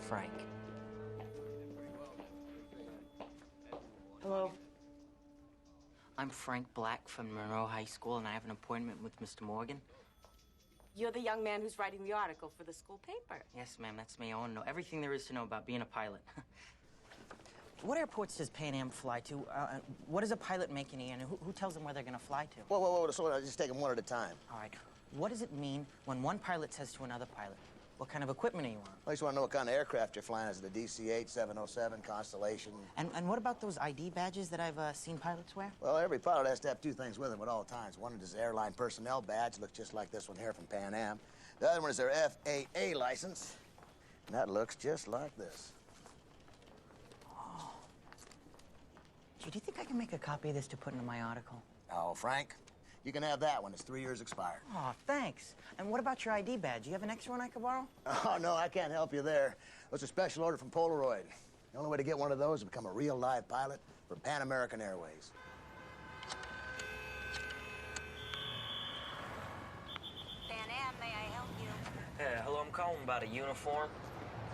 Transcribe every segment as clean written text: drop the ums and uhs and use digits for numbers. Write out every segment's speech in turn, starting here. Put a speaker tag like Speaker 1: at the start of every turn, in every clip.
Speaker 1: Frank.
Speaker 2: Hello.
Speaker 1: I'm Frank Black from Monroe High School, and I have an appointment with Mr. Morgan.
Speaker 2: You're the young man who's writing the article for the school paper.
Speaker 1: Yes, ma'am, that's me. I want to know everything there is to know about being a pilot. What airports does Pan Am fly to? What does a pilot make in the air, and who tells them where they're going to fly to?
Speaker 3: Whoa, slow down. Just take them one at a time.
Speaker 1: All right. What does it mean when one pilot says to another pilot, what kind of equipment are you on?
Speaker 3: I just want to know what kind of aircraft you're flying. Is it a DC-8, 707, Constellation?
Speaker 1: And what about those ID badges that I've seen pilots wear?
Speaker 3: Well, every pilot has to have two things with him at all times. One is his airline personnel badge, looks just like this one here from Pan Am. The other one is their FAA license, and that looks just like this.
Speaker 1: Oh. Gee, do you think I can make a copy of this to put into my article?
Speaker 3: Oh, Frank, you can have that one. It's 3 years expired.
Speaker 1: Oh, thanks. And what about your ID badge? You have an extra one I could borrow?
Speaker 3: Oh, no, I can't help you there. It's a special order from Polaroid. The only way to get one of those is to become a real live pilot for Pan American Airways.
Speaker 4: Pan Am, may I help you?
Speaker 5: Hello, I'm calling about a uniform.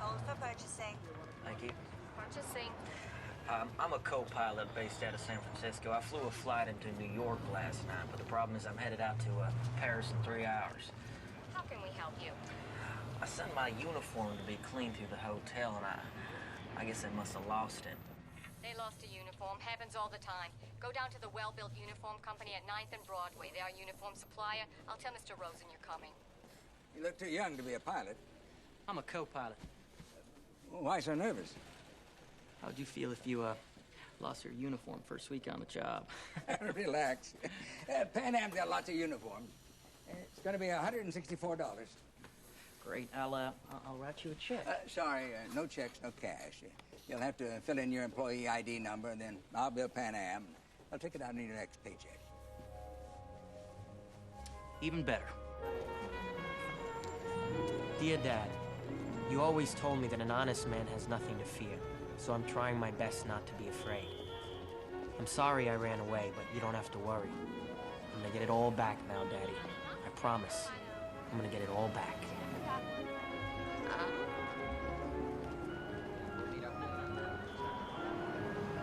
Speaker 4: Hold for purchasing.
Speaker 5: Thank you.
Speaker 4: Purchasing.
Speaker 5: I'm a co-pilot based out of San Francisco. I flew a flight into New York last night, but the problem is I'm headed out to Paris in 3 hours.
Speaker 4: How can we help you?
Speaker 5: I sent my uniform to be cleaned through the hotel, and I guess they must have lost it.
Speaker 4: They lost a uniform. Happens all the time. Go down to the Well-Built Uniform Company at 9th and Broadway. They're our uniform supplier. I'll tell Mr. Rosen you're coming.
Speaker 6: You look too young to be a pilot.
Speaker 1: I'm a co-pilot.
Speaker 6: Why so nervous?
Speaker 1: How'd you feel if you, lost your uniform first week on the job?
Speaker 6: Relax. Pan Am's got lots of uniforms. It's going to be $164.
Speaker 1: Great. I'll write you a check.
Speaker 6: Sorry, no checks, no cash. You'll have to fill in your employee ID number, and then I'll bill Pan Am. I'll take it out in your next paycheck.
Speaker 1: Even better. Dear Dad, you always told me that an honest man has nothing to fear, so I'm trying my best not to be afraid. I'm sorry I ran away, but you don't have to worry. I'm gonna get it all back now, Daddy. I promise. I'm gonna get it all back.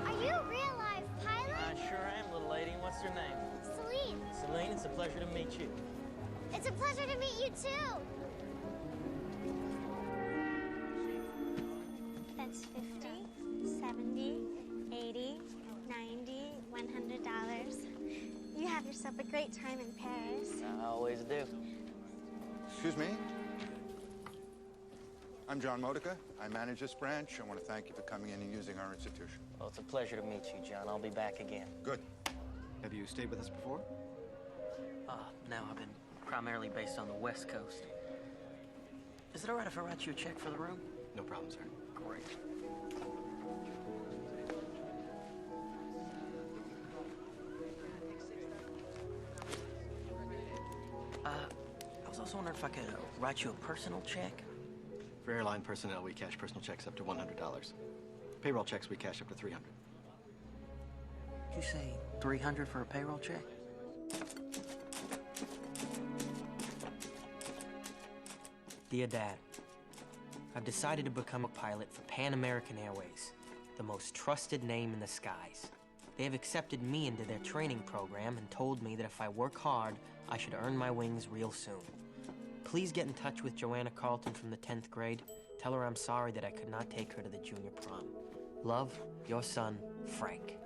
Speaker 7: Are you a real live pilot?
Speaker 1: I sure am, little lady. What's your name?
Speaker 7: Celine.
Speaker 1: Celine, it's a pleasure to meet you.
Speaker 7: It's a pleasure to meet you too. That's 50, 70, 80, 90, $100. You have yourself a great time in Paris.
Speaker 1: I always do.
Speaker 8: Excuse me? I'm John Modica. I manage this branch. I want to thank you for coming in and using our institution.
Speaker 1: Well, it's a pleasure to meet you, John. I'll be back again.
Speaker 8: Good.
Speaker 9: Have you stayed with us before?
Speaker 1: No, I've been primarily based on the West Coast. Is it all right if I write you a check for the room?
Speaker 9: No problem, sir.
Speaker 1: Great. I was also wondering if I could write you a personal check.
Speaker 9: For airline personnel, we cash personal checks up to $100. Payroll checks, we cash up to $300.
Speaker 1: Did you say $300 for a payroll check? Dear Dad, I've decided to become a pilot for Pan American Airways, the most trusted name in the skies. They have accepted me into their training program and told me that if I work hard, I should earn my wings real soon. Please get in touch with Joanna Carlton from the 10th grade. Tell her I'm sorry that I could not take her to the junior prom. Love, your son, Frank.